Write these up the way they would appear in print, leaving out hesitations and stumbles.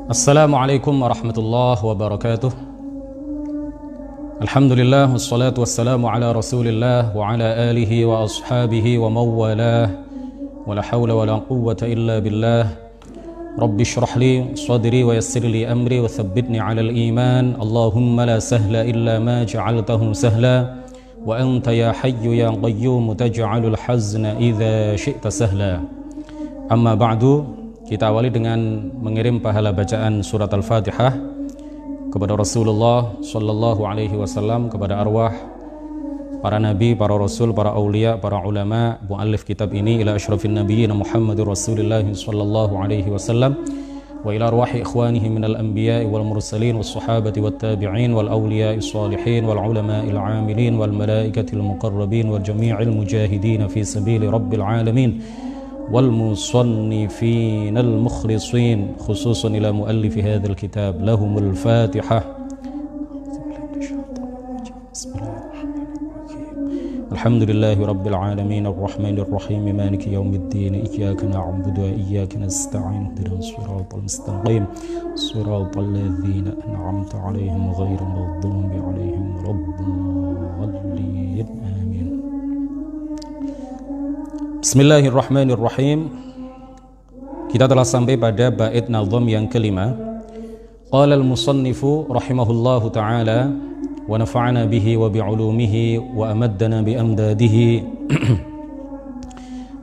Assalamualaikum warahmatullahi wabarakatuh. Alhamdulillah wassalatu wassalamu ala Rasulillah wa ala alihi wa ashabihi wa mawalah. Wa la hawla wa la quwwata illa billah. Rabbi shrah li sadri wa yassir li amri wa thabbitni ala al-iman. Allahumma la sahla illa ma ja'altahu sahla wa anta ya hayyu ya qayyum taj'alul hazna idza syi'ta sahla. Amma ba'du. Kita awali dengan mengirim pahala bacaan surat Al-Fatihah kepada Rasulullah sallallahu alaihi wasallam, kepada arwah para nabi, para rasul, para aulia, para ulama, muallif kitab ini, ila asyrafin nabiyyin Muhammadur Rasulullah sallallahu alaihi wasallam, wa ila arwahi ikhwanihi minal anbiya'i wal mursalin was sahabati wat tabi'in wal awliya'i shalihin wal ulama'il 'amilin wal malaikatil muqarrabin wal jami'il mujahidin fi sabili rabbil alamin wal musannifin al mukhlisin, khususan ila muallifi hadzal kitab, lahumul fatihah. Alhamdulillahi rabbil alamin arrahmanir rahim maliki yaumiddin iyyaka na'budu wa iyyaka nasta'in ihdinas siratal mustaqim siratal ladzina an'amta 'alaihim ghairil maghdubi 'alaihim waladdallin. Amin. Bismillahirrahmanirrahim. Kita telah sampai pada bait nazam yang kelima. Qala al-musannifu rahimahullahu ta'ala wa nafa'ana bihi wa bi'ulumihi wa amaddana bi amdadihi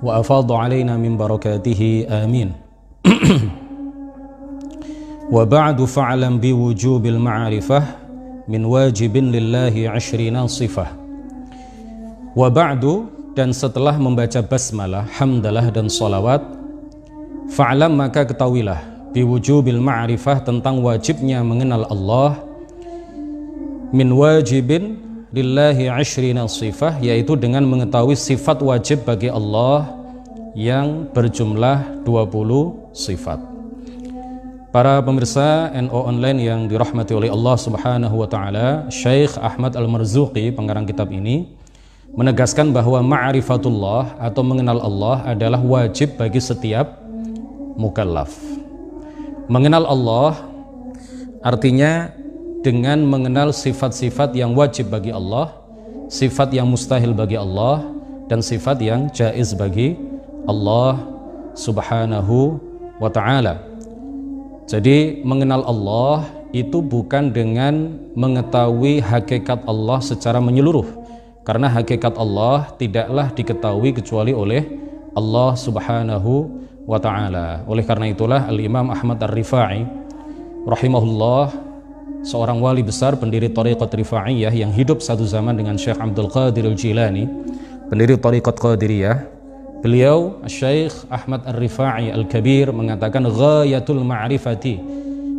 wa afadha 'alaina min barakatihi. Amin. Wa ba'du fa'lam bi wujubil ma'rifah min wajibin lillahi 'ashrina sifah. Wa ba'du, dan setelah membaca basmalah, hamdalah dan sholawat, fa'lam, maka ketahuilah, biwujubil ma'rifah, tentang wajibnya mengenal Allah, min wajibin lillahi 'ashrina sifah, yaitu dengan mengetahui sifat wajib bagi Allah yang berjumlah 20 sifat. Para pemirsa NO Online yang dirahmati oleh Allah Subhanahu wa taala, Syekh Ahmad Al-Marzuqi, pengarang kitab ini, menegaskan bahwa ma'rifatullah atau mengenal Allah adalah wajib bagi setiap mukallaf. Mengenal Allah artinya dengan mengenal sifat-sifat yang wajib bagi Allah, sifat yang mustahil bagi Allah, dan sifat yang jaiz bagi Allah Subhanahu wa ta'ala. Jadi mengenal Allah itu bukan dengan mengetahui hakikat Allah secara menyeluruh, karena hakikat Allah tidaklah diketahui kecuali oleh Allah Subhanahu wa ta'ala. Oleh karena itulah Al-Imam Ahmad Ar-Rifai rahimahullah, seorang wali besar pendiri Thariqat Rifaiyah yang hidup satu zaman dengan Syekh Abdul Qadir Al-Jilani, pendiri Thariqat Qadiriyah, beliau Syekh Ahmad Ar-Rifai Al-Kabir mengatakan, ghayatul ma'rifati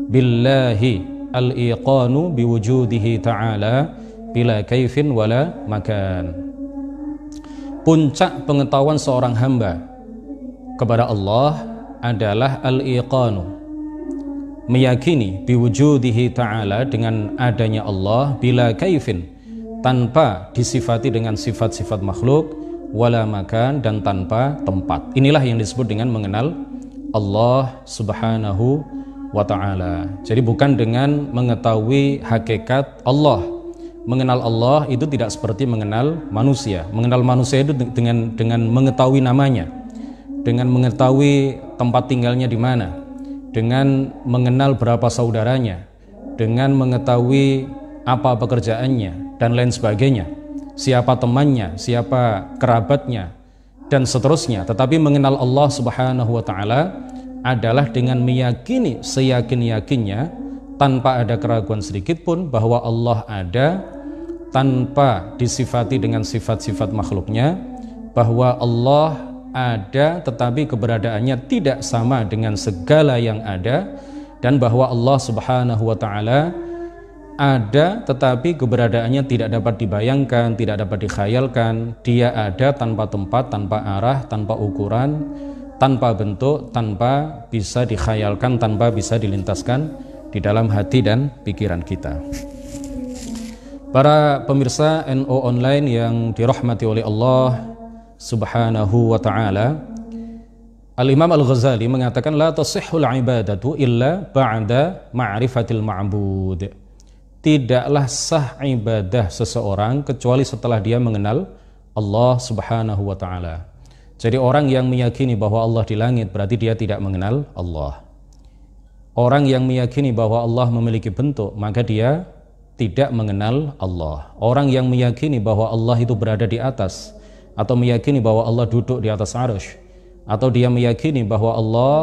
billahi al-iqanu biwujudihi ta'ala bila kaifin wala makan. Puncak pengetahuan seorang hamba kepada Allah adalah al-iqanu, meyakini biwujudihi ta'ala, dengan adanya Allah, bila kaifin, tanpa disifati dengan sifat-sifat makhluk, wala makan, dan tanpa tempat. Inilah yang disebut dengan mengenal Allah Subhanahu wa ta'ala. Jadi bukan dengan mengetahui hakikat Allah. Mengenal Allah itu tidak seperti mengenal manusia. Mengenal manusia itu dengan mengetahui namanya, dengan mengetahui tempat tinggalnya di mana, dengan mengenal berapa saudaranya, dengan mengetahui apa pekerjaannya dan lain sebagainya, siapa temannya, siapa kerabatnya, dan seterusnya. Tetapi mengenal Allah Subhanahu wa ta'ala adalah dengan meyakini seyakin-yakinnya, tanpa ada keraguan sedikit pun bahwa Allah ada, tanpa disifati dengan sifat-sifat makhluknya, bahwa Allah ada tetapi keberadaannya tidak sama dengan segala yang ada, dan bahwa Allah Subhanahu wa ta'ala ada tetapi keberadaannya tidak dapat dibayangkan, tidak dapat dikhayalkan. Dia ada tanpa tempat, tanpa arah, tanpa ukuran, tanpa bentuk, tanpa bisa dikhayalkan, tanpa bisa dilintaskan di dalam hati dan pikiran kita. Para pemirsa NO Online yang dirahmati oleh Allah Subhanahu wa ta'ala, Al-Imam Al-Ghazali mengatakan la tasihhul ibadatu illa ba'da ma'rifatil ma'bud. Tidaklah sah ibadah seseorang kecuali setelah dia mengenal Allah Subhanahu wa taala. Jadi orang yang meyakini bahwa Allah di langit berarti dia tidak mengenal Allah. Orang yang meyakini bahwa Allah memiliki bentuk, maka dia tidak mengenal Allah. Orang yang meyakini bahwa Allah itu berada di atas, atau meyakini bahwa Allah duduk di atas arsy, atau dia meyakini bahwa Allah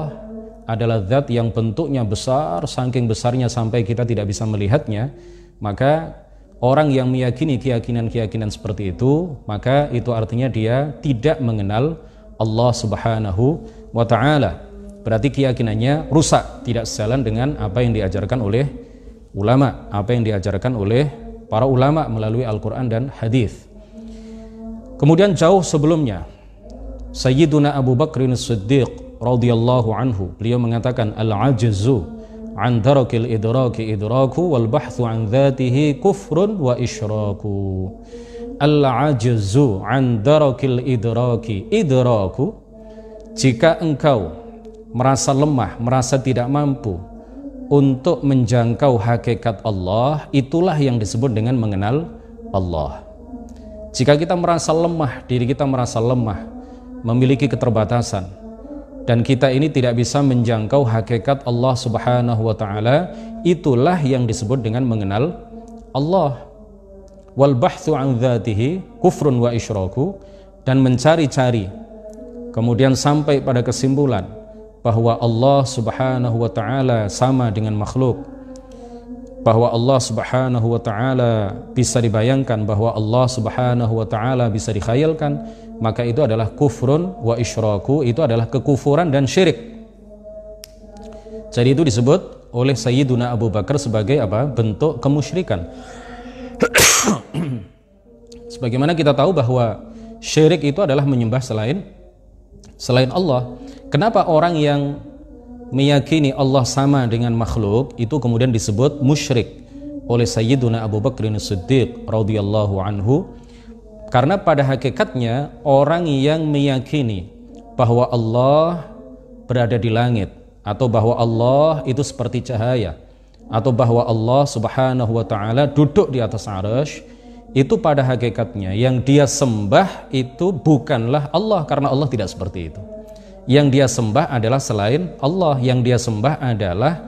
adalah zat yang bentuknya besar, saking besarnya sampai kita tidak bisa melihatnya, maka orang yang meyakini keyakinan-keyakinan seperti itu, maka itu artinya dia tidak mengenal Allah Subhanahu wa ta'ala. Berarti keyakinannya rusak, tidak sejalan dengan apa yang diajarkan oleh ulama, apa yang diajarkan oleh para ulama melalui Al-Quran dan hadis. Kemudian jauh sebelumnya, Sayyiduna Abu Bakrin As-Siddiq radhiyallahu anhu, beliau mengatakan al-ajzu an darakil idraki idraku wal bahthu an dhatihi kufrun wa isyraku. Al-ajzu an darakil idraki idraku, jika engkau merasa lemah, merasa tidak mampu untuk menjangkau hakikat Allah, itulah yang disebut dengan mengenal Allah. Jika kita merasa lemah, diri kita merasa lemah, memiliki keterbatasan, dan kita ini tidak bisa menjangkau hakikat Allah Subhanahu wa ta'ala, itulah yang disebut dengan mengenal Allah. Wal bahthu an dhatihi kufrun wa isyraku, dan mencari-cari kemudian sampai pada kesimpulan bahwa Allah Subhanahu wa ta'ala sama dengan makhluk, bahwa Allah Subhanahu wa ta'ala bisa dibayangkan, bahwa Allah Subhanahu wa ta'ala bisa dikhayalkan, maka itu adalah kufrun wa isyraku, itu adalah kekufuran dan syirik. Jadi itu disebut oleh Sayyiduna Abu Bakar sebagai apa? Bentuk kemusyrikan. Sebagaimana kita tahu bahwa syirik itu adalah menyembah selain Allah. Kenapa orang yang meyakini Allah sama dengan makhluk itu kemudian disebut musyrik oleh Sayyiduna Abu Bakrin As-Siddiq radhiyallahu anhu? Karena pada hakikatnya orang yang meyakini bahwa Allah berada di langit, atau bahwa Allah itu seperti cahaya, atau bahwa Allah Subhanahu wa ta'ala duduk di atas arsy, itu pada hakikatnya yang dia sembah itu bukanlah Allah, karena Allah tidak seperti itu. Yang dia sembah adalah selain Allah. Yang dia sembah adalah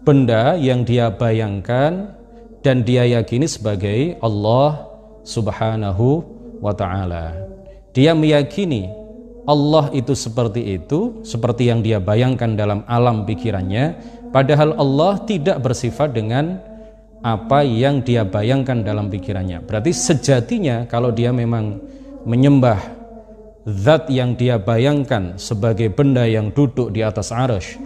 benda yang dia bayangkan dan dia yakini sebagai Allah Subhanahu wa ta'ala. Dia meyakini Allah itu, seperti yang dia bayangkan dalam alam pikirannya, padahal Allah tidak bersifat dengan apa yang dia bayangkan dalam pikirannya. Berarti sejatinya kalau dia memang menyembah zat yang dia bayangkan sebagai benda yang duduk di atas arsy,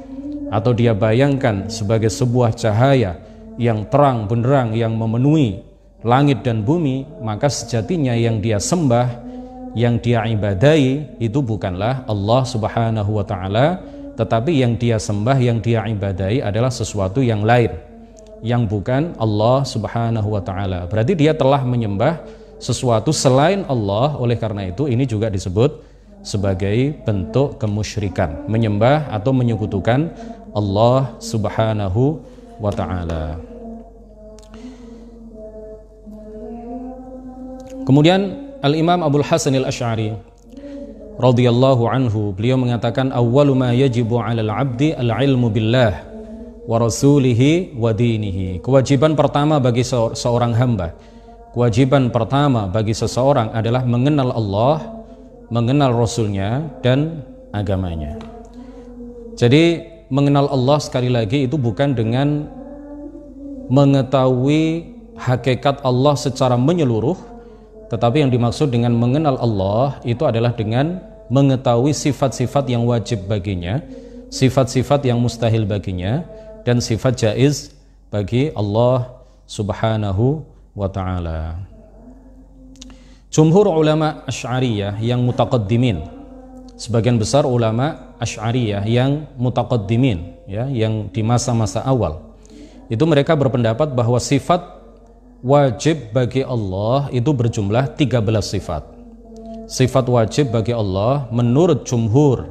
atau dia bayangkan sebagai sebuah cahaya yang terang benderang yang memenuhi langit dan bumi, maka sejatinya yang dia sembah, yang dia ibadahi itu bukanlah Allah Subhanahu wa ta'ala, tetapi yang dia sembah, yang dia ibadahi adalah sesuatu yang lain, yang bukan Allah Subhanahu wa ta'ala. Berarti dia telah menyembah sesuatu selain Allah. Oleh karena itu ini juga disebut sebagai bentuk kemusyrikan, menyembah atau menyekutukan Allah Subhanahu wa ta'ala. Kemudian Al-Imam Abul Hasan Al-Asy'ari radhiyallahu anhu, beliau mengatakan awwalu ma yajibu 'alal 'abdi al-'ilmu billah wa rasulihi wa dinihi. Kewajiban pertama bagi seorang hamba, kewajiban pertama bagi seseorang adalah mengenal Allah, mengenal Rasulnya dan agamanya. Jadi mengenal Allah sekali lagi itu bukan dengan mengetahui hakikat Allah secara menyeluruh, tetapi yang dimaksud dengan mengenal Allah itu adalah dengan mengetahui sifat-sifat yang wajib baginya, sifat-sifat yang mustahil baginya, dan sifat jaiz bagi Allah Subhanahu wa ta'ala. Jumhur ulama Asy'ariyah yang mutaqaddimin, sebagian besar ulama Asy'ariyah yang mutaqaddimin, ya, yang di masa-masa awal, itu mereka berpendapat bahwa sifat wajib bagi Allah itu berjumlah 13 sifat. Sifat wajib bagi Allah menurut jumhur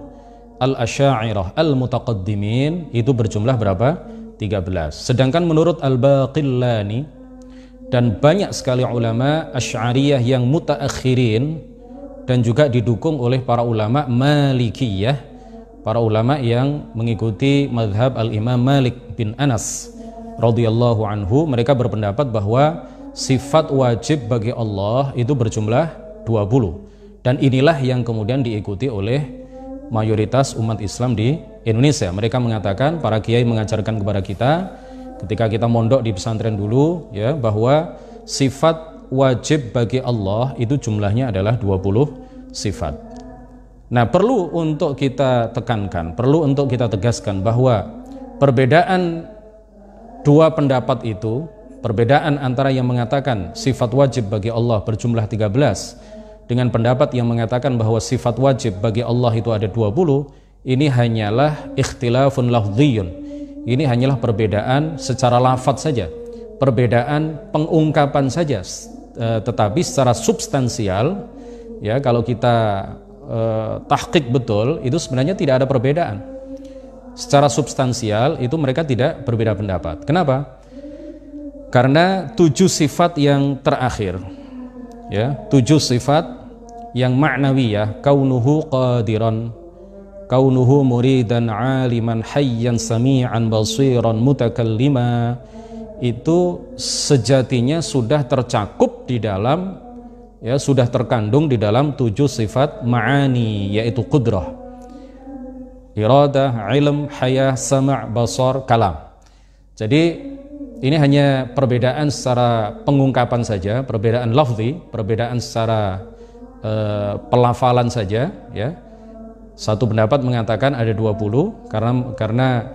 al-Asy'ariyah al-mutaqaddimin itu berjumlah berapa? 13. Sedangkan menurut Al-Baqillani dan banyak sekali ulama Asy'ariyah yang mutaakhirin dan juga didukung oleh para ulama Malikiyah, para ulama yang mengikuti mazhab Al-Imam Malik bin Anas radhiyallahu anhu, mereka berpendapat bahwa sifat wajib bagi Allah itu berjumlah 20. Dan inilah yang kemudian diikuti oleh mayoritas umat Islam di Indonesia. Mereka mengatakan, para kiai mengajarkan kepada kita ketika kita mondok di pesantren dulu ya, bahwa sifat wajib bagi Allah itu jumlahnya adalah 20 sifat. Nah, perlu untuk kita tekankan, perlu untuk kita tegaskan bahwa perbedaan dua pendapat itu, perbedaan antara yang mengatakan sifat wajib bagi Allah berjumlah 13 dengan pendapat yang mengatakan bahwa sifat wajib bagi Allah itu ada 20, ini hanyalah ikhtilafun lafdhiyun. Ini hanyalah perbedaan secara lafadz saja, perbedaan pengungkapan saja, tetapi secara substansial ya, kalau kita tahqiq betul, itu sebenarnya tidak ada perbedaan. Secara substansial itu mereka tidak berbeda pendapat. Kenapa? Karena 7 sifat yang terakhir ya, 7 sifat yang ma'nawiyah, kaunuhu qadiran, kaunuhu muridan, aliman, hayyan, sami'an, basiran, mutakallima, itu sejatinya sudah tercakup di dalam ya, sudah terkandung di dalam 7 sifat ma'ani, yaitu qudrah, iradah, ilm, hayah, sama', basar, kalam. Jadi ini hanya perbedaan secara pengungkapan saja, perbedaan lafzi, perbedaan secara pelafalan saja ya. Satu pendapat mengatakan ada 20 karena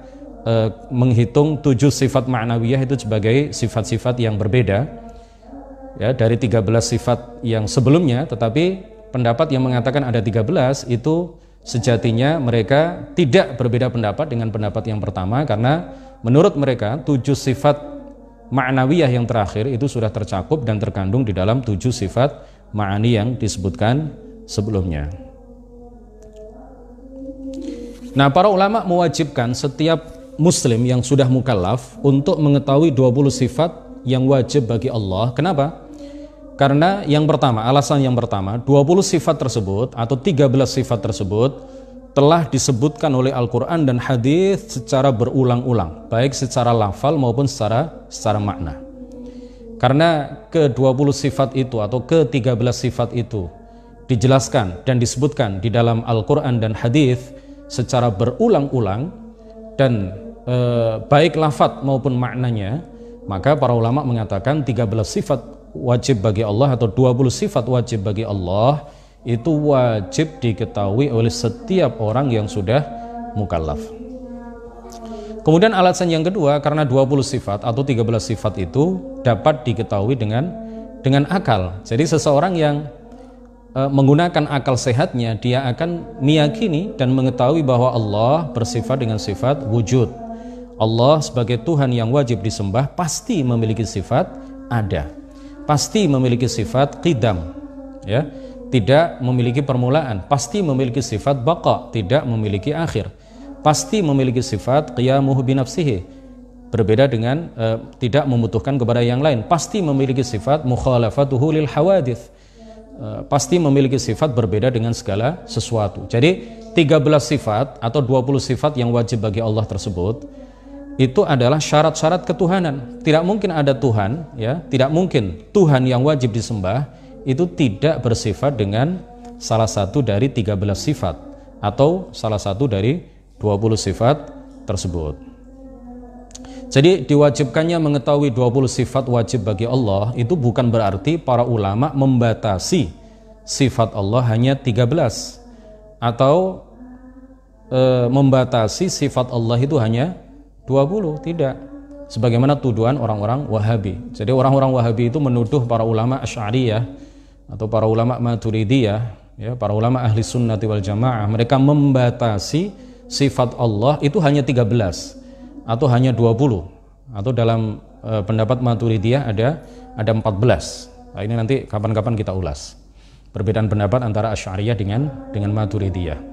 menghitung 7 sifat ma'nawiyah itu sebagai sifat-sifat yang berbeda ya, dari 13 sifat yang sebelumnya. Tetapi pendapat yang mengatakan ada 13 itu sejatinya mereka tidak berbeda pendapat dengan pendapat yang pertama, karena menurut mereka 7 sifat ma'nawiyah yang terakhir itu sudah tercakup dan terkandung di dalam 7 sifat ma'ani yang disebutkan sebelumnya. Nah, para ulama mewajibkan setiap muslim yang sudah mukallaf untuk mengetahui 20 sifat yang wajib bagi Allah. Kenapa? Karena yang pertama, alasan yang pertama, 20 sifat tersebut atau 13 sifat tersebut telah disebutkan oleh Al-Quran dan hadis secara berulang-ulang, baik secara lafal maupun secara makna. Karena ke-20 sifat itu atau ke-13 sifat itu dijelaskan dan disebutkan di dalam Al-Quran dan hadis secara berulang-ulang dan baik lafaz maupun maknanya, maka para ulama mengatakan 13 sifat wajib bagi Allah atau 20 sifat wajib bagi Allah itu wajib diketahui oleh setiap orang yang sudah mukallaf. Kemudian alasan yang kedua, karena 20 sifat atau 13 sifat itu dapat diketahui dengan akal. Jadi seseorang yang menggunakan akal sehatnya, dia akan meyakini dan mengetahui bahwa Allah bersifat dengan sifat wujud. Allah sebagai Tuhan yang wajib disembah pasti memiliki sifat ada, pasti memiliki sifat qidam ya, tidak memiliki permulaan, pasti memiliki sifat baqa, tidak memiliki akhir, pasti memiliki sifat qiyamuhu binafsihi, berbeda dengan tidak membutuhkan kepada yang lain, pasti memiliki sifat mukhalafatuhu lil hawadits, pasti memiliki sifat berbeda dengan segala sesuatu. Jadi 13 sifat atau 20 sifat yang wajib bagi Allah tersebut itu adalah syarat-syarat ketuhanan. Tidak mungkin ada Tuhan ya, tidak mungkin Tuhan yang wajib disembah itu tidak bersifat dengan salah satu dari 13 sifat atau salah satu dari 20 sifat tersebut. Jadi diwajibkannya mengetahui 20 sifat wajib bagi Allah itu bukan berarti para ulama membatasi sifat Allah hanya 13 atau membatasi sifat Allah itu hanya 20, tidak. Sebagaimana tuduhan orang-orang Wahabi. Jadi orang-orang Wahabi itu menuduh para ulama Asy'ariyah atau para ulama Maturidiyah, ya, para ulama ahli sunnati wal jamaah, mereka membatasi sifat Allah itu hanya 13 atau hanya 20, atau dalam pendapat Maturidiyah ada 14. Nah, ini nanti kapan-kapan kita ulas perbedaan pendapat antara Asy'ariyah dengan Maturidiyah.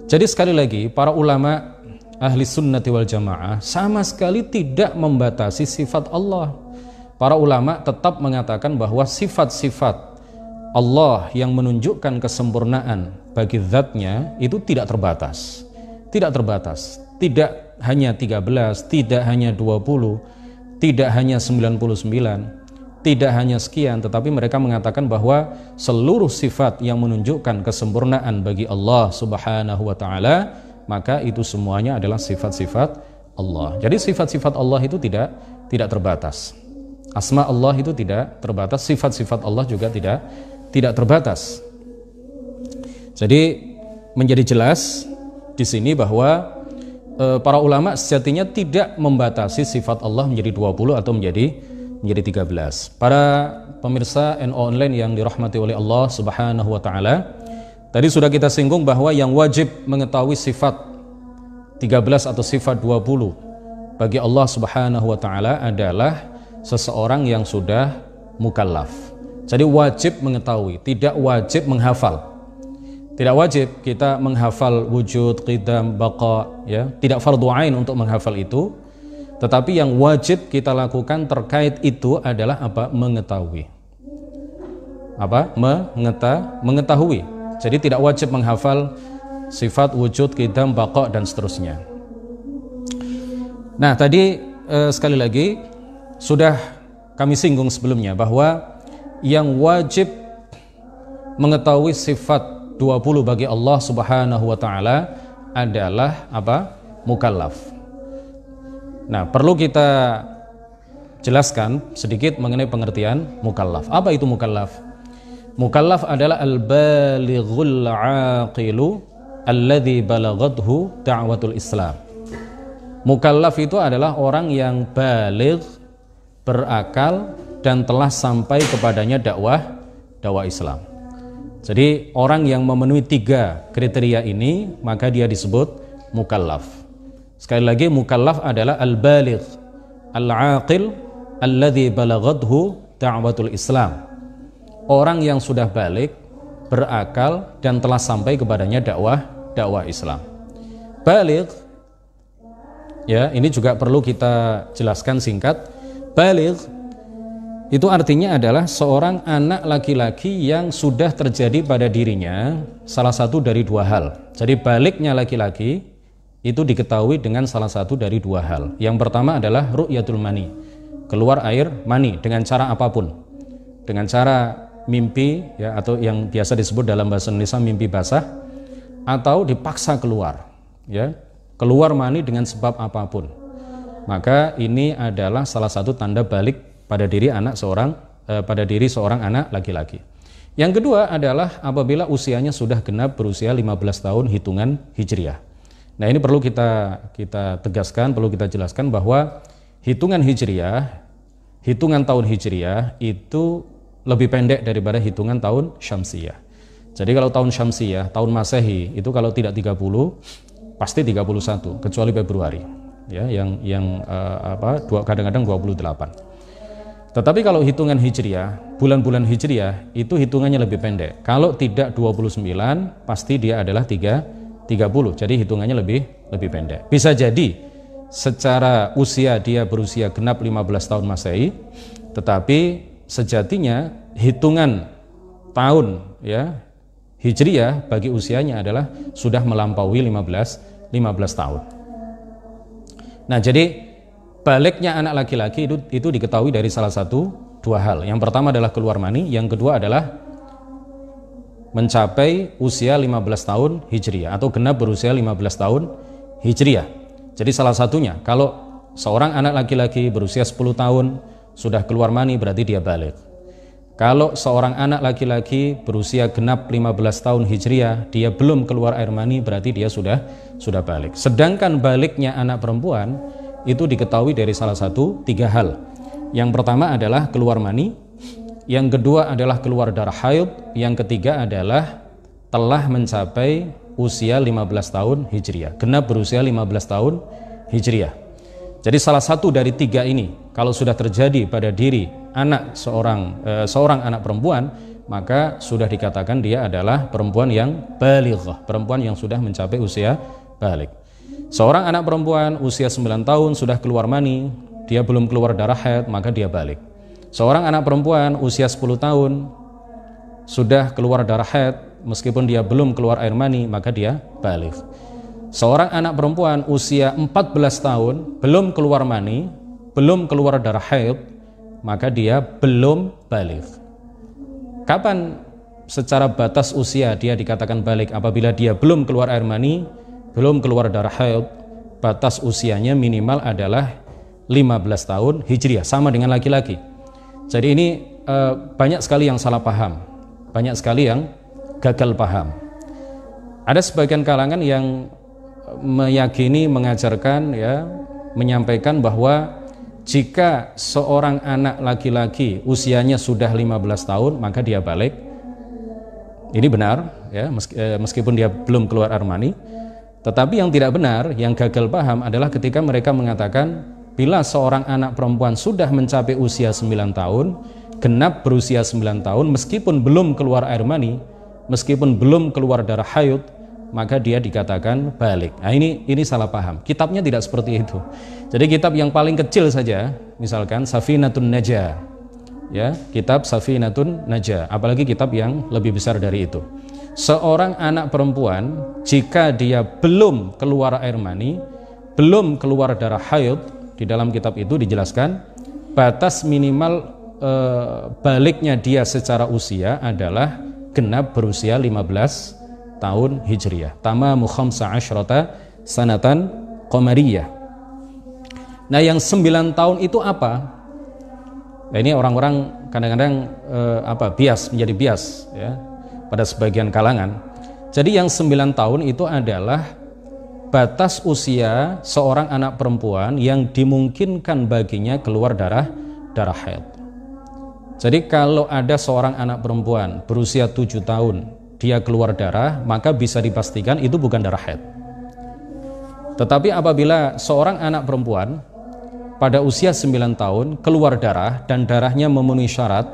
Jadi sekali lagi, para ulama ahli sunnati wal jamaah sama sekali tidak membatasi sifat Allah. Para ulama tetap mengatakan bahwa sifat-sifat Allah yang menunjukkan kesempurnaan bagi zatnya itu tidak terbatas. Tidak terbatas. Tidak hanya 13, tidak hanya 20, tidak hanya 99, tidak hanya sekian, tetapi mereka mengatakan bahwa seluruh sifat yang menunjukkan kesempurnaan bagi Allah Subhanahu wa taala, maka itu semuanya adalah sifat-sifat Allah. Jadi sifat-sifat Allah itu tidak terbatas. Asma Allah itu tidak terbatas, sifat-sifat Allah juga tidak terbatas. Jadi menjadi jelas di sini bahwa para ulama sejatinya tidak membatasi sifat Allah menjadi 20 atau menjadi 13. Para pemirsa NO Online yang dirahmati oleh Allah Subhanahu wa taala, tadi sudah kita singgung bahwa yang wajib mengetahui sifat 13 atau sifat 20 bagi Allah Subhanahu wa taala adalah seseorang yang sudah mukallaf. Jadi wajib mengetahui, tidak wajib menghafal. Tidak wajib kita menghafal wujud, qidam, baqa, ya. Tidak fardu ain untuk menghafal itu. Tetapi yang wajib kita lakukan terkait itu adalah apa? Mengetahui. Apa? Mengetahui. Jadi tidak wajib menghafal sifat wujud, qidam, baqa dan seterusnya. Nah, tadi sekali lagi sudah kami singgung sebelumnya bahwa yang wajib mengetahui sifat 20 bagi Allah Subhanahu wa taala adalah apa? Mukallaf. Nah, perlu kita jelaskan sedikit mengenai pengertian mukallaf. Apa itu mukallaf? Mukallaf adalah al-balighul aqilu alladzi balaghathu da'watul Islam. Mukallaf itu adalah orang yang baligh, berakal dan telah sampai kepadanya dakwah Islam. Jadi orang yang memenuhi 3 kriteria ini maka dia disebut mukallaf. Sekali lagi, mukallaf adalah al-baligh, al-aqil alladzi balaghathu da'watul Islam. Orang yang sudah balik, berakal dan telah sampai kepadanya dakwah Islam. Baligh, ya, ini juga perlu kita jelaskan singkat. Baligh itu artinya adalah seorang anak laki-laki yang sudah terjadi pada dirinya salah satu dari 2 hal. Jadi balighnya laki-laki itu diketahui dengan salah satu dari 2 hal. Yang pertama adalah ru'yatul mani, keluar air mani dengan cara apapun. Dengan cara mimpi, ya, atau yang biasa disebut dalam bahasa Indonesia mimpi basah, atau dipaksa keluar, ya, keluar mani dengan sebab apapun. Maka ini adalah salah satu tanda balik pada diri seorang anak laki-laki. Yang kedua adalah apabila usianya sudah genap berusia 15 tahun hitungan hijriah. Nah, ini perlu kita tegaskan, perlu kita jelaskan bahwa hitungan hijriah, hitungan tahun hijriah itu lebih pendek daripada hitungan tahun syamsiyah. Jadi kalau tahun syamsiyah, tahun masehi itu kalau tidak 30 pasti 31 kecuali Februari, ya, yang kadang-kadang 28. Tetapi kalau hitungan hijriah, bulan-bulan hijriah itu hitungannya lebih pendek. Kalau tidak 29 pasti dia adalah 30. Jadi hitungannya lebih pendek. Bisa jadi secara usia dia berusia genap 15 tahun Masehi, tetapi sejatinya hitungan tahun, ya, hijriah bagi usianya adalah sudah melampaui 15 tahun. Nah, jadi baliknya anak laki-laki itu diketahui dari salah satu 2 hal. Yang pertama adalah keluar mani, yang kedua adalah mencapai usia 15 tahun hijriah atau genap berusia 15 tahun hijriah. Jadi salah satunya, kalau seorang anak laki-laki berusia 10 tahun sudah keluar mani berarti dia balik. Kalau seorang anak laki-laki berusia genap 15 tahun hijriah dia belum keluar air mani berarti dia sudah balik. Sedangkan baliknya anak perempuan itu diketahui dari salah satu 3 hal. Yang pertama adalah keluar mani, yang kedua adalah keluar darah haid, yang ketiga adalah telah mencapai usia 15 tahun hijriah, genap berusia 15 tahun hijriah. Jadi salah satu dari 3 ini kalau sudah terjadi pada diri anak seorang anak perempuan, maka sudah dikatakan dia adalah perempuan yang balighah, perempuan yang sudah mencapai usia balik. Seorang anak perempuan usia 9 tahun sudah keluar mani, dia belum keluar darah haid, maka dia balik. Seorang anak perempuan usia 10 tahun sudah keluar darah haid, meskipun dia belum keluar air mani, maka dia balik. Seorang anak perempuan usia 14 tahun belum keluar mani, belum keluar darah haid, maka dia belum balik. Kapan secara batas usia dia dikatakan balik? Apabila dia belum keluar air mani, belum keluar darah haid, batas usianya minimal adalah 15 tahun hijriah, sama dengan laki-laki. Jadi ini banyak sekali yang salah paham, banyak sekali yang gagal paham. Ada sebagian kalangan yang meyakini, mengajarkan, ya, menyampaikan bahwa jika seorang anak laki-laki usianya sudah 15 tahun, maka dia balik. Ini benar, ya, meskipun dia belum keluar air mani. Tetapi yang tidak benar, yang gagal paham adalah ketika mereka mengatakan bila seorang anak perempuan sudah mencapai usia 9 tahun, genap berusia 9 tahun, meskipun belum keluar air mani, meskipun belum keluar darah haid, maka dia dikatakan balik. Nah, ini salah paham. Kitabnya tidak seperti itu. Jadi kitab yang paling kecil saja, misalkan Safinatun Najah, ya, kitab Safinatun Najah, apalagi kitab yang lebih besar dari itu. Seorang anak perempuan jika dia belum keluar air mani, belum keluar darah haid, di dalam kitab itu dijelaskan batas minimal baliknya dia secara usia adalah genap berusia 15 tahun hijriyah, tamamu khamsa asyrata sanatan qamariyah. Nah, yang 9 tahun itu apa? Nah, ini orang-orang kadang-kadang menjadi bias, ya, pada sebagian kalangan. Jadi yang 9 tahun itu adalah batas usia seorang anak perempuan yang dimungkinkan baginya keluar darah haid. Jadi kalau ada seorang anak perempuan berusia 7 tahun dia keluar darah, maka bisa dipastikan itu bukan darah haid. Tetapi apabila seorang anak perempuan pada usia 9 tahun keluar darah dan darahnya memenuhi syarat,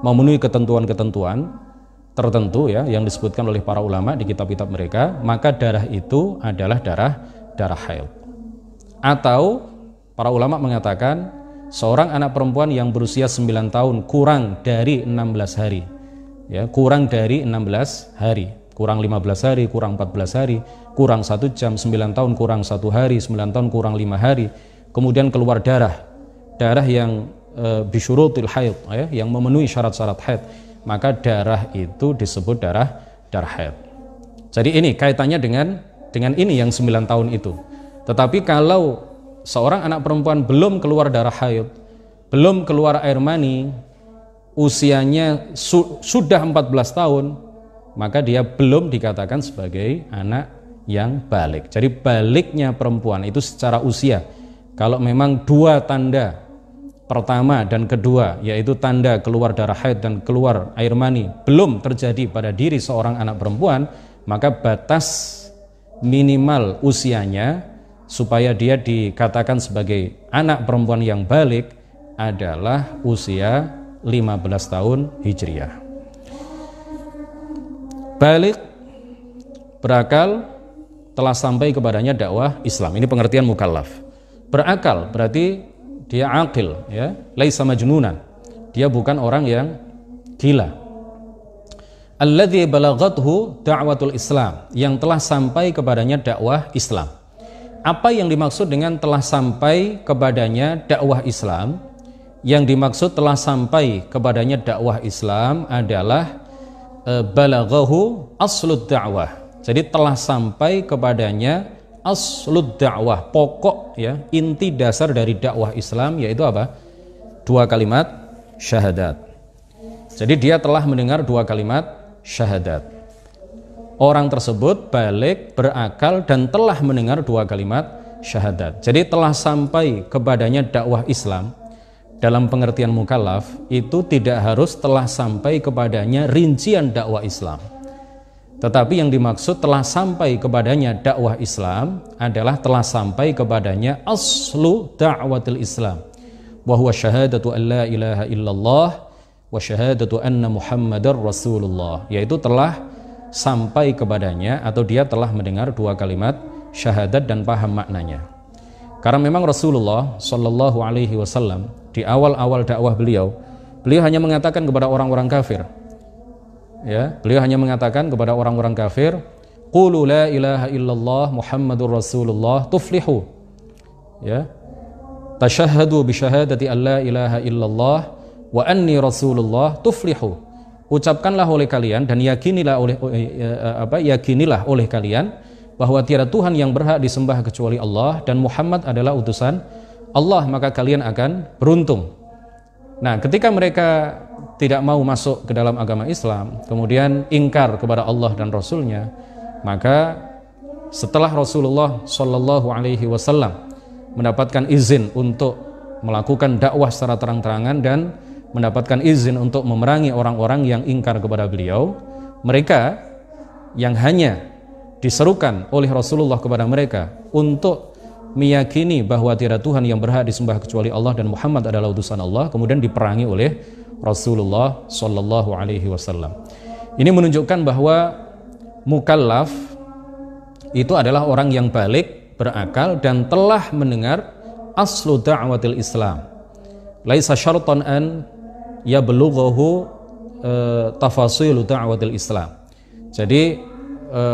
memenuhi ketentuan-ketentuan tertentu, ya, yang disebutkan oleh para ulama di kitab-kitab mereka, maka darah itu adalah darah haid. Atau para ulama mengatakan seorang anak perempuan yang berusia 9 tahun kurang dari 16 hari, ya, kurang dari 16 hari, kurang 15 hari, kurang 14 hari, kurang 1 jam, 9 tahun kurang 1 hari, 9 tahun kurang 5 hari, kemudian keluar darah yang bisyurutil haid, ya, yang memenuhi syarat-syarat haid, maka darah itu disebut darah haid. Jadi ini kaitannya dengan ini yang 9 tahun itu. Tetapi kalau seorang anak perempuan belum keluar darah haid, belum keluar air mani, usianya sudah 14 tahun, maka dia belum dikatakan sebagai anak yang balik. Jadi baliknya perempuan itu secara usia. Kalau memang dua tanda, pertama dan kedua, yaitu tanda keluar darah haid dan keluar air mani, belum terjadi pada diri seorang anak perempuan, maka batas minimal usianya supaya dia dikatakan sebagai anak perempuan yang balik adalah usia 15 tahun hijriyah. Balik, berakal, telah sampai kepadanya dakwah Islam. Ini pengertian mukallaf. Berakal berarti dia akil, ya, laisa majnunan. Dia bukan orang yang gila. Alladzi balaghathu da'watul Islam, yang telah sampai kepadanya dakwah Islam. Apa yang dimaksud dengan telah sampai kepadanya dakwah Islam? Yang dimaksud telah sampai kepadanya dakwah Islam adalah balaghahu aslud da'wah. Jadi telah sampai kepadanya aslud dakwah, pokok, ya, inti dasar dari dakwah Islam, yaitu apa? 2 kalimat syahadat. Jadi dia telah mendengar 2 kalimat syahadat. Orang tersebut balik, berakal, dan telah mendengar 2 kalimat syahadat. Jadi telah sampai kepadanya dakwah Islam. Dalam pengertian mukallaf itu tidak harus telah sampai kepadanya rincian dakwah Islam. Tetapi yang dimaksud telah sampai kepadanya dakwah Islam adalah telah sampai kepadanya aslu da'watil Islam, wa huwa syahadatu an la ilaha illallah wa syahadatu anna Muhammadar Rasulullah, yaitu telah sampai kepadanya atau dia telah mendengar dua kalimat syahadat dan paham maknanya. Karena memang Rasulullah Shallallahu Alaihi Wasallam di awal-awal dakwah beliau hanya mengatakan kepada orang-orang kafir, ya, beliau hanya mengatakan kepada orang-orang kafir, qulu la ilaha illallah Muhammadur Rasulullah tuflihu, ya, tashahhadu bi syahadati an la ilaha illallah wa anni Rasulullah tuflihu. Ucapkanlah oleh kalian dan yakinilah oleh kalian bahwa tiada Tuhan yang berhak disembah kecuali Allah dan Muhammad adalah utusan Allah, maka kalian akan beruntung. Nah, ketika mereka tidak mau masuk ke dalam agama Islam, kemudian ingkar kepada Allah dan Rasulnya, maka setelah Rasulullah Shallallahu Alaihi Wasallam mendapatkan izin untuk melakukan dakwah secara terang-terangan dan mendapatkan izin untuk memerangi orang-orang yang ingkar kepada beliau, mereka yang hanya diserukan oleh Rasulullah kepada mereka untuk meyakini bahwa tiada Tuhan yang berhak disembah kecuali Allah dan Muhammad adalah utusan Allah, kemudian diperangi oleh Rasulullah Shallallahu Alaihi Wasallam. Ini menunjukkan bahwa mukallaf itu adalah orang yang balik, berakal dan telah mendengar aslu da'watil Islam. Laisa syartan an yablughahu tafasilu da'watil Islam. Jadi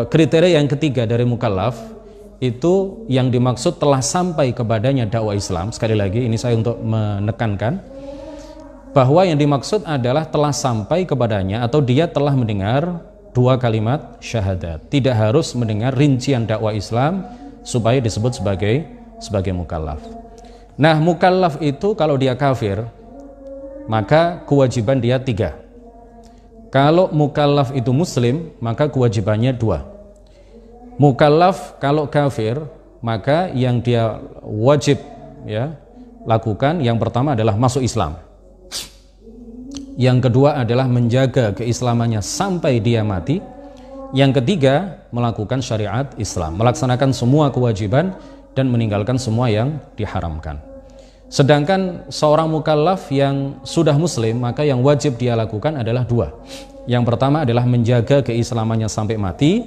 kriteria yang ketiga dari mukallaf itu yang dimaksud telah sampai kepadanya dakwah Islam. Sekali lagi ini saya untuk menekankan bahwa yang dimaksud adalah telah sampai kepadanya atau dia telah mendengar dua kalimat syahadat. Tidak harus mendengar rincian dakwah Islam supaya disebut sebagai mukallaf. Nah, mukallaf itu kalau dia kafir, maka kewajiban dia 3. Kalau mukallaf itu muslim, maka kewajibannya 2. Mukallaf kalau kafir, maka yang dia wajib lakukan yang pertama adalah masuk Islam. Yang kedua adalah menjaga keislamannya sampai dia mati. Yang ketiga, melakukan syariat Islam, melaksanakan semua kewajiban dan meninggalkan semua yang diharamkan. Sedangkan seorang mukallaf yang sudah muslim, maka yang wajib dia lakukan adalah 2. Yang pertama adalah menjaga keislamannya sampai mati.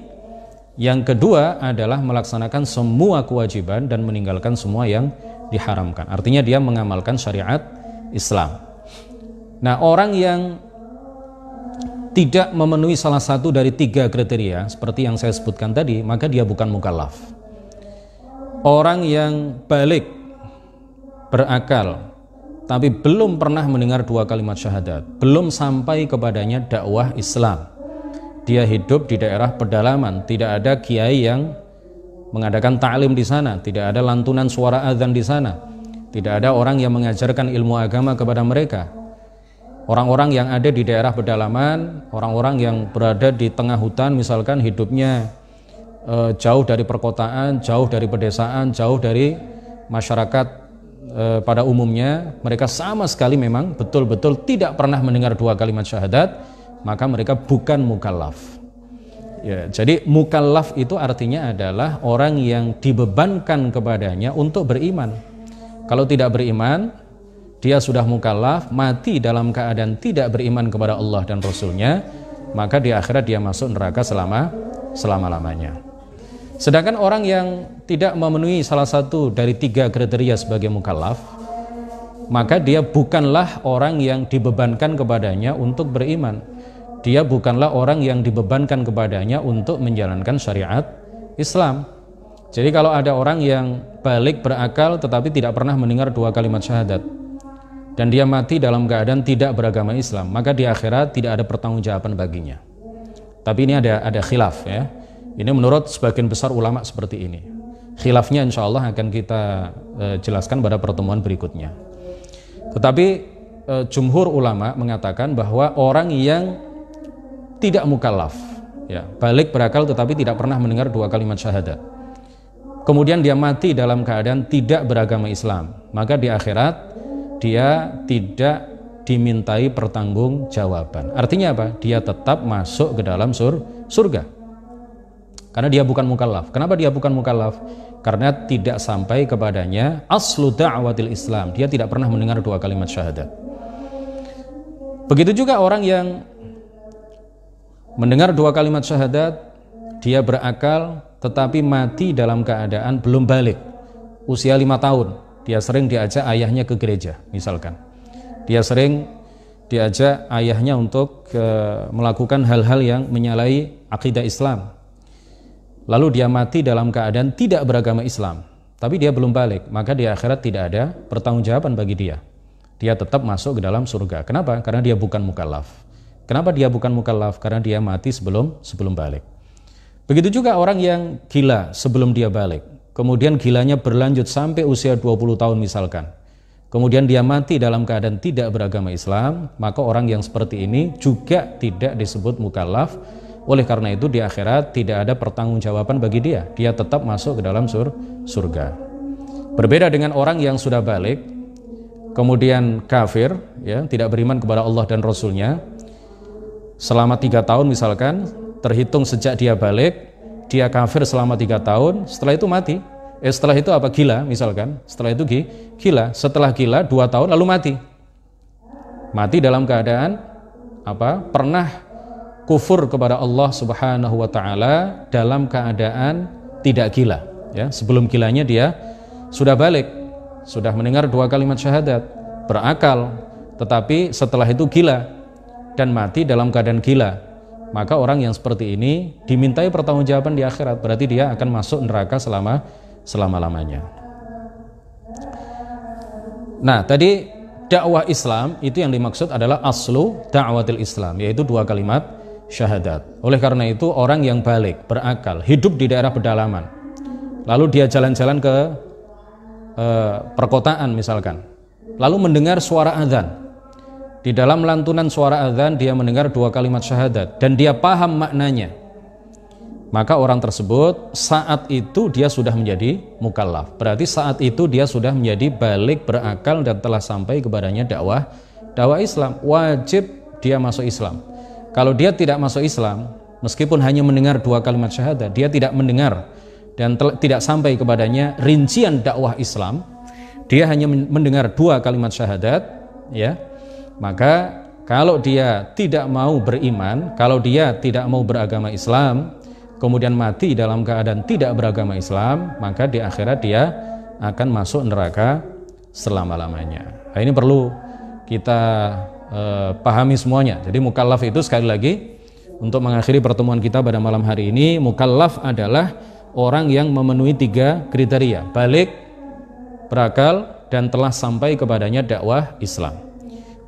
Yang kedua adalah melaksanakan semua kewajiban dan meninggalkan semua yang diharamkan. Artinya dia mengamalkan syariat Islam. Nah, orang yang tidak memenuhi salah satu dari 3 kriteria seperti yang saya sebutkan tadi, maka dia bukan mukallaf. Orang yang balik, berakal, tapi belum pernah mendengar 2 kalimat syahadat, belum sampai kepadanya dakwah Islam. Dia hidup di daerah pedalaman, tidak ada kiai yang mengadakan ta'lim di sana, tidak ada lantunan suara azan di sana, tidak ada orang yang mengajarkan ilmu agama kepada mereka. Orang-orang yang ada di daerah pedalaman, orang-orang yang berada di tengah hutan misalkan, hidupnya jauh dari perkotaan, jauh dari pedesaan, jauh dari masyarakat pada umumnya, mereka sama sekali memang betul-betul tidak pernah mendengar 2 kalimat syahadat, maka mereka bukan mukallaf. Ya, jadi mukallaf itu artinya adalah orang yang dibebankan kepadanya untuk beriman. Kalau tidak beriman, dia sudah mukallaf, mati dalam keadaan tidak beriman kepada Allah dan Rasulnya, maka di akhirat dia masuk neraka selama-lamanya. Sedangkan orang yang tidak memenuhi salah satu dari 3 kriteria sebagai mukallaf, maka dia bukanlah orang yang dibebankan kepadanya untuk beriman. Dia bukanlah orang yang dibebankan kepadanya untuk menjalankan syariat Islam. Jadi kalau ada orang yang balik, berakal, tetapi tidak pernah mendengar 2 kalimat syahadat, dan dia mati dalam keadaan tidak beragama Islam, maka di akhirat tidak ada pertanggungjawaban baginya. Tapi ini ada khilaf ya. Ini menurut sebagian besar ulama seperti ini. Khilafnya insya Allah akan kita jelaskan pada pertemuan berikutnya. Tetapi jumhur ulama mengatakan bahwa orang yang tidak mukallaf, ya, balik berakal tetapi tidak pernah mendengar 2 kalimat syahadat, kemudian dia mati dalam keadaan tidak beragama Islam, maka di akhirat dia tidak dimintai pertanggungjawaban. Artinya apa? Dia tetap masuk ke dalam surga. Karena dia bukan mukallaf. Kenapa dia bukan mukallaf? Karena tidak sampai kepadanya aslu da'watil Islam. Dia tidak pernah mendengar 2 kalimat syahadat. Begitu juga orang yang mendengar 2 kalimat syahadat, dia berakal tetapi mati dalam keadaan belum balik, usia 5 tahun. Dia sering diajak ayahnya ke gereja misalkan. Dia sering diajak ayahnya untuk melakukan hal-hal yang menyalahi akidah Islam. Lalu dia mati dalam keadaan tidak beragama Islam, tapi dia belum balik, maka di akhirat tidak ada pertanggungjawaban bagi dia. Dia tetap masuk ke dalam surga. Kenapa? Karena dia bukan mukallaf. Kenapa dia bukan mukallaf? Karena dia mati sebelum balik. Begitu juga orang yang gila sebelum dia balik, kemudian gilanya berlanjut sampai usia 20 tahun misalkan, kemudian dia mati dalam keadaan tidak beragama Islam, maka orang yang seperti ini juga tidak disebut mukallaf. Oleh karena itu di akhirat tidak ada pertanggungjawaban bagi dia. Dia tetap masuk ke dalam surga. Berbeda dengan orang yang sudah balik kemudian kafir, ya, tidak beriman kepada Allah dan Rasulnya selama 3 tahun misalkan, terhitung sejak dia balik, dia kafir selama 3 tahun, setelah itu mati. Setelah itu apa? Gila misalkan. Setelah itu gila. Setelah gila 2 tahun lalu mati. Mati dalam keadaan apa? Pernah kufur kepada Allah Subhanahu wa taala dalam keadaan tidak gila, ya. Sebelum gilanya dia sudah balik, sudah mendengar 2 kalimat syahadat, berakal, tetapi setelah itu gila dan mati dalam keadaan gila. Maka orang yang seperti ini dimintai pertanggungjawaban di akhirat, berarti dia akan masuk neraka selama-lamanya. Nah, tadi dakwah Islam itu yang dimaksud adalah aslu da'watil Islam, yaitu 2 kalimat syahadat. Oleh karena itu orang yang balik, berakal, hidup di daerah pedalaman, lalu dia jalan-jalan ke perkotaan misalkan, lalu mendengar suara azan. Di dalam lantunan suara azan dia mendengar 2 kalimat syahadat dan dia paham maknanya, maka orang tersebut saat itu dia sudah menjadi mukallaf. Berarti saat itu dia sudah menjadi balik, berakal, dan telah sampai kepadanya dakwah Islam. Wajib dia masuk Islam. Kalau dia tidak masuk Islam, meskipun hanya mendengar 2 kalimat syahadat, dia tidak mendengar dan tidak sampai kepadanya rincian dakwah Islam, dia hanya mendengar 2 kalimat syahadat, ya, maka kalau dia tidak mau beriman, kalau dia tidak mau beragama Islam, kemudian mati dalam keadaan tidak beragama Islam, maka di akhirat dia akan masuk neraka selama-lamanya. Nah, ini perlu kita pahami semuanya. Jadi mukallaf itu, sekali lagi untuk mengakhiri pertemuan kita pada malam hari ini, mukallaf adalah orang yang memenuhi 3 kriteria: balik, berakal, dan telah sampai kepadanya dakwah Islam.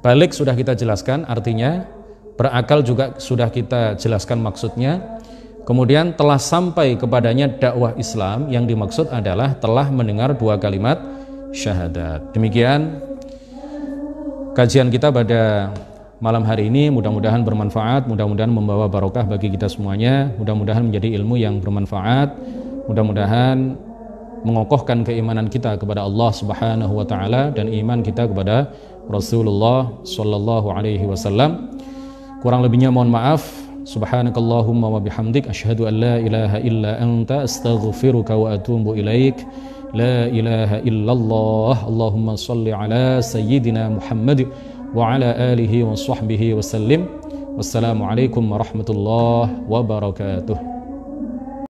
Balik sudah kita jelaskan artinya, berakal juga sudah kita jelaskan maksudnya. Kemudian telah sampai kepadanya dakwah Islam, yang dimaksud adalah telah mendengar 2 kalimat syahadat. Demikian kajian kita pada malam hari ini, mudah-mudahan bermanfaat, mudah-mudahan membawa barokah bagi kita semuanya, mudah-mudahan menjadi ilmu yang bermanfaat, mudah-mudahan mengokohkan keimanan kita kepada Allah Subhanahu wa taala dan iman kita kepada Rasulullah sallallahu alaihi wasallam. Kurang lebihnya mohon maaf. Subhanakallahumma wa bihamdik, asyhadu an la ilaha illa anta, astaghfiruka wa atubu ilaik. La ilaha illallah. Allahumma salli ala sayyidina Muhammad wa ala alihi wa sahbihi wa sallim. Wassalamualaikum warahmatullahi wabarakatuh.